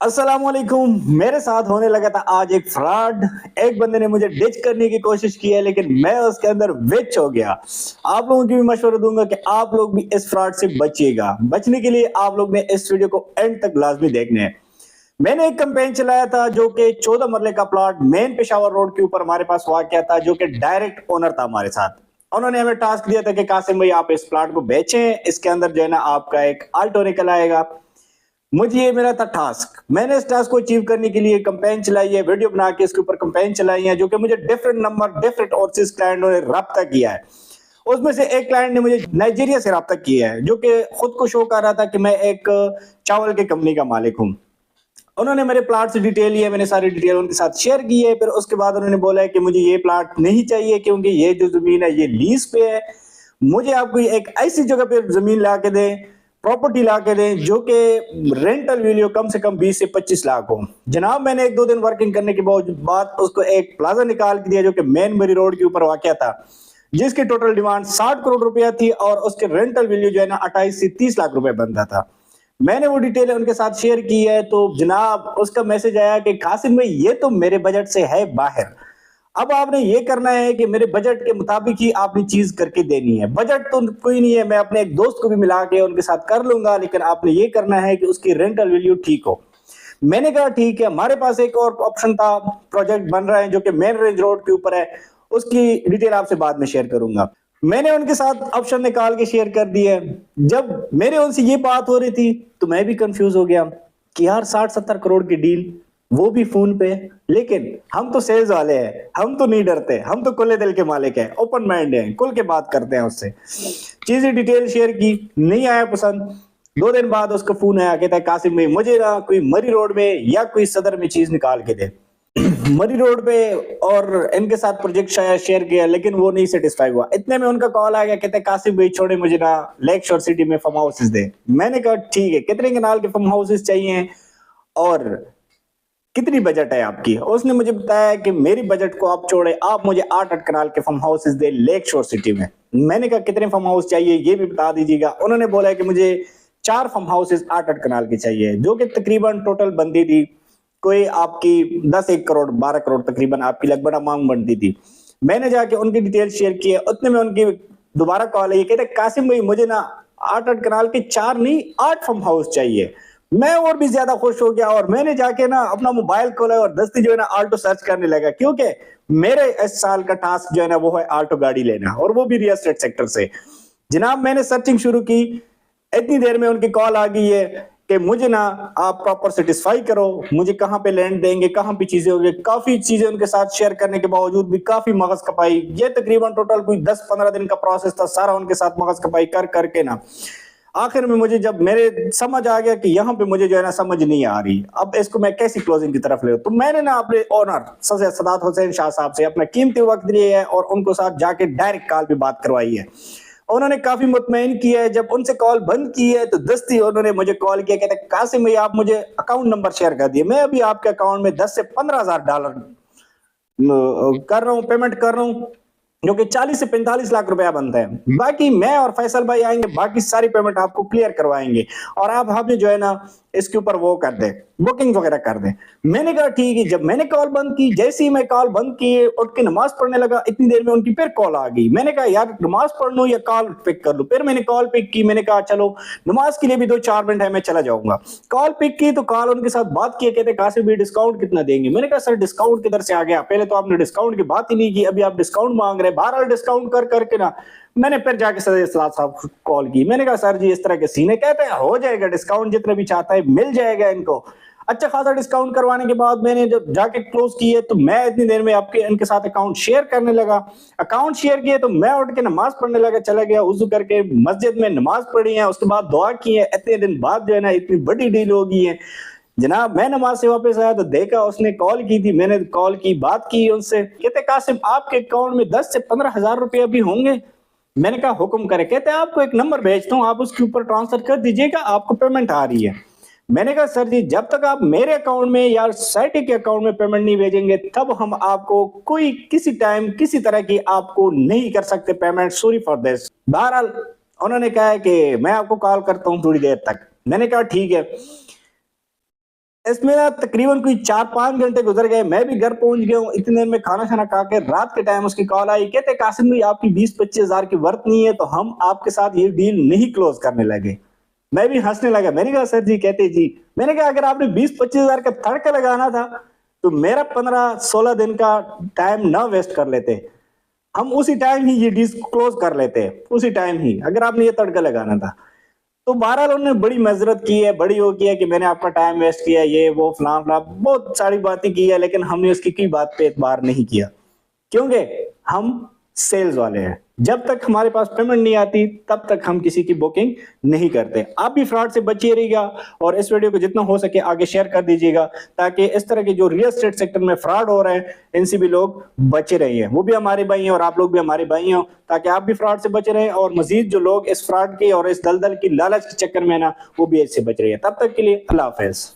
अस्सलामुअलैकुम। मेरे साथ होने लगा था आज एक फ्रॉड। एक बंदे ने मुझे डिच करने की कोशिश की है, लेकिन मैं उसके अंदर विच हो गया। आप लोगों की भी मशवरा दूंगा कि आप लोग भी इस फ्रॉड से बचिएगा। बचने के लिए आप लोग ने इस वीडियो को एंड तक लाजमी देखने हैं। मैंने एक कैंपेन चलाया था जो कि 14 मरले का प्लॉट मेन पेशावर रोड के ऊपर हमारे पास वाकया था, जो कि डायरेक्ट ओनर था हमारे साथ। उन्होंने हमें टास्क दिया था कि कासिम भाई आप इस प्लॉट को बेचें, इसके अंदर जो है ना आपका एक आल्टो निकल आएगा। मुझे ये मेरा था टास्क। मैंने इस टास्क को अचीव करने के लिए कंपेन चलाई है, वीडियो बना के इसके ऊपर कंपेन चलाई है, जो कि मुझे डिफरेंट नंबर डिफरेंट ओवरसीज क्लाइंटों ने रब्ता किया है। उसमें से एक क्लाइंट ने मुझे नाइजीरिया से रब्ता किया है, जो कि खुद को शो कर रहा था कि मैं एक चावल की कंपनी का मालिक हूँ। उन्होंने मेरे प्लाट से डिटेल ली है, मैंने सारी डिटेल उनके साथ शेयर की है। फिर उसके बाद उन्होंने बोला है कि मुझे ये प्लाट नहीं चाहिए, क्योंकि ये जो जमीन है ये लीज पे है। मुझे आपको एक ऐसी जगह पे जमीन ला के दें, प्रॉपर्टी ला के दें, जो कि रेंटल वैल्यू कम से कम 20 से 25 लाख हो। जनाब मैंने एक दो दिन वर्किंग करने के बाद उसको एक प्लाजा निकाल के दिया, जो कि मेन मरी रोड के ऊपर वाकया था, जिसकी टोटल डिमांड 60 करोड़ रुपया थी और उसके रेंटल वैल्यू जो है ना 28 से 30 लाख रुपए बनता था। मैंने वो डिटेल उनके साथ शेयर की है, तो जनाब उसका मैसेज आया कि कासिम भाई ये तो मेरे बजट से है बाहर। अब आपने ये करना है कि मेरे बजट के मुताबिक ही आपने चीज करके देनी है। बजट तो कोई नहीं है, मैं अपने एक दोस्त को भी मिला के उनके साथ कर लूंगा, लेकिन आपने ये करना है कि उसकी रेंटल वैल्यू ठीक हो। मैंने कहा ठीक है। हमारे पास एक और ऑप्शन था, प्रोजेक्ट बन रहा है जो कि मेन रेंज रोड के ऊपर है, उसकी डिटेल आपसे बाद में शेयर करूंगा। मैंने उनके साथ ऑप्शन निकाल के शेयर कर दिया। जब मेरे उनसे ये बात हो रही थी तो मैं भी कंफ्यूज हो गया कि यार 60-70 करोड़ की डील, वो भी फोन पे। लेकिन हम तो सेल्स वाले हैं, हम तो नहीं डरते, हम तो खुले दिल के मालिक हैं, ओपन माइंड हैं, खुल के बात करते हैं उससे। चीजें डिटेल शेयर की, नहीं आया पसंद। 2 दिन बाद उसका फोन आया, कहता है कासिम भाई मुझे ना कोई मरी रोड में या कोई सदर में चीज निकाल के दे। मरी रोड पे और इनके साथ प्रोजेक्ट शायद शेयर किया, लेकिन वो नहीं सेटिस्फाई हुआ। इतने में उनका कॉल आ गया, कहते कासिम भाई छोड़े मुझे ना लेक शोर सिटी में फार्म हाउसेस दे। मैंने कहा ठीक है, कितने कनाल के फार्म हाउसेस चाहिए और कितनी बजट है आपकी। उसने मुझे बताया कि मेरी बजट को आप छोड़े, आप मुझे 8-8 कनाल के फार्म हाउसेस दे लेक शोर सिटी में। मैंने कहा कितने फार्म हाउस चाहिए ये भी बता दीजिएगा। उन्होंने बोला कि मुझे 4 फार्म हाउसेस 8-8 कनाल की चाहिए, जो कि तकरीबन टोटल बनती थी कोई आपकी 10-1 करोड़ 12 करोड़ तकरीबन आपकी लगभग अमाउंट बनती थी। मैंने जाके उनकी डिटेल शेयर की है। उतने में उनकी दोबारा कॉल है, ये कहते कासिम भाई मुझे ना 8-8 कनाल के 4 नहीं 8 फार्म हाउस चाहिए। मैं और भी ज्यादा खुश हो गया और मैंने जाके ना अपना मोबाइल खोला और दस्ती जो है ना आल्टो सर्च करने लगा, क्योंकि मेरे इस साल का टास्क जो है ना वो है आल्टो गाड़ी लेना, और वो भी रियल एस्टेट सेक्टर से। जनाब मैंने सर्चिंग शुरू की, इतनी देर में उनकी कॉल आ गई है कि मुझे ना आप प्रॉपर सेटिस्फाई करो, मुझे कहां पे लैंड देंगे, कहां पे चीजें होंगी। काफी चीजें उनके साथ शेयर करने के बावजूद भी काफी मगज खपाई। ये तकरीबन टोटल कोई 10-15 दिन का प्रोसेस था, सारा उनके साथ मगज खपाई कर करके ना आखिर में मुझे जब मेरे समझ आ गया कि यहाँ पे मुझे जो है ना समझ नहीं आ रही, अब इसको मैं कैसी क्लोजिंग की तरफ ले, तो मैंने ना अपने ओनर सदात हुसैन शाह साहब से अपना कीमती वक्त लिया है और उनको साथ जाके डायरेक्ट कॉल पे बात करवाई है। उन्होंने काफी मुतमईन किया है। जब उनसे कॉल बंद की है तो दस्ती उन्होंने मुझे कॉल किया, कहते कासिम भाई आप मुझे अकाउंट नंबर शेयर कर दिए, मैं अभी आपके अकाउंट में 10 से 15 हजार डॉलर कर रहा हूँ, पेमेंट कर रहा हूँ, जो कि 40 से 45 लाख रुपया बनता है। बाकी मैं और फैसल भाई आएंगे, बाकी सारी पेमेंट आपको क्लियर करवाएंगे और आप हमें जो है ना इसके ऊपर वो कर दे, बुकिंग वगैरह कर दे। मैंने कहा ठीक है। जब मैंने कॉल बंद की, जैसे ही मैं कॉल बंद की उठ के नमाज पढ़ने लगा, इतनी देर में उनकी फिर कॉल आ गई। मैंने कहा यार नमाज पढ़ लूं या कॉल पिक कर लूं। फिर मैंने कॉल पिक की, मैंने कहा चलो नमाज के लिए भी 2-4 मिनट है, मैं चला जाऊंगा। कॉल पिक की तो कॉल उनके साथ बात की, कहते कासिम भाई डिस्काउंट कितना देंगे। मैंने कहा सर डिस्काउंट किधर से आ गया, पहले तो आपने डिस्काउंट की बात ही नहीं की, अभी आप डिस्काउंट मांग रहे हैं। बहरहाल डिस्काउंट कर करके ना मैंने फिर जाके सदर साहब को कॉल की। मैंने कहा सर जी इस तरह के सीने, कहते हैं हो जाएगा डिस्काउंट, जितना भी चाहता है मिल जाएगा इनको। अच्छा खासा डिस्काउंट करवाने के बाद मैंने जब जाके क्लोज की है तो मैं इतनी देर में आपके इनके साथ अकाउंट शेयर करने लगा। अकाउंट शेयर किए तो मैं उठ के नमाज पढ़ने लगा, चला गया वुजू करके मस्जिद में नमाज पढ़ी है, उसके बाद दुआ की है। इतने दिन बाद जो है ना इतनी बड़ी डील हो गई है। जनाब मैं नमाज से वापस आया तो देखा उसने कॉल की थी, मैंने कॉल की, बात की उनसे। कहते कासिम आपके अकाउंट में 10 से 15 हजार रुपए अभी होंगे। मैंने कहा हुक्म करे। कहते आपको एक नंबर भेजता हूँ, आप उसके ऊपर ट्रांसफर कर दीजिएगा, आपको पेमेंट आ रही है। मैंने कहा सर जी जब तक आप मेरे अकाउंट में या सोसाइटी के अकाउंट में पेमेंट नहीं भेजेंगे तब हम आपको कोई किसी टाइम किसी तरह की आपको नहीं कर सकते पेमेंट, सॉरी फॉर दिस। बहरहाल उन्होंने कहा है कि मैं आपको कॉल करता हूँ थोड़ी देर तक। मैंने कहा ठीक है। इसमें ना तकरीबन कोई 4-5 घंटे गुजर गए, मैं भी घर पहुंच गया हूँ। इतने देर में खाना खाना खा के रात के टाइम उसकी कॉल आई, कहते कासिम भाई आपकी 20-25 हजार की वर्थ नहीं है, तो हम आपके साथ ये डील नहीं क्लोज करने लगे। मैं भी हंसने लगा, मैंने कहा सर जी। कहते जी, मैंने कहा अगर आपने 20-25 हजार का तड़का लगाना था तो मेरा 15-16 दिन का टाइम ना वेस्ट कर लेते, हम उसी टाइम ही ये डील क्लोज कर लेते, उसी टाइम ही, अगर आपने ये तड़का लगाना था। तो बहरहाल उन्होंने बड़ी मजरत की है, बड़ी वो किया कि मैंने आपका टाइम वेस्ट किया, ये वो फलां फलां बहुत सारी बातें की है, लेकिन हमने उसकी कोई बात पे एतबार नहीं किया, क्योंकि हम सेल्स वाले हैं। जब तक हमारे पास पेमेंट नहीं आती तब तक हम किसी की बुकिंग नहीं करते। आप भी फ्रॉड से बचिए रहिएगा और इस वीडियो को जितना हो सके आगे शेयर कर दीजिएगा, ताकि इस तरह के जो रियल एस्टेट सेक्टर में फ्रॉड हो रहे हैं इनसे भी लोग बचे रहिए। वो भी हमारे भाई हैं और आप लोग भी हमारे भाई हैं, ताकि आप भी फ्रॉड से बचे रहें और मजीद जो लोग इस फ्रॉड के और इस दलदल की लालच के चक्कर में ना, वो भी इससे बच रही है। तब तक के लिए अल्लाह हाफिज।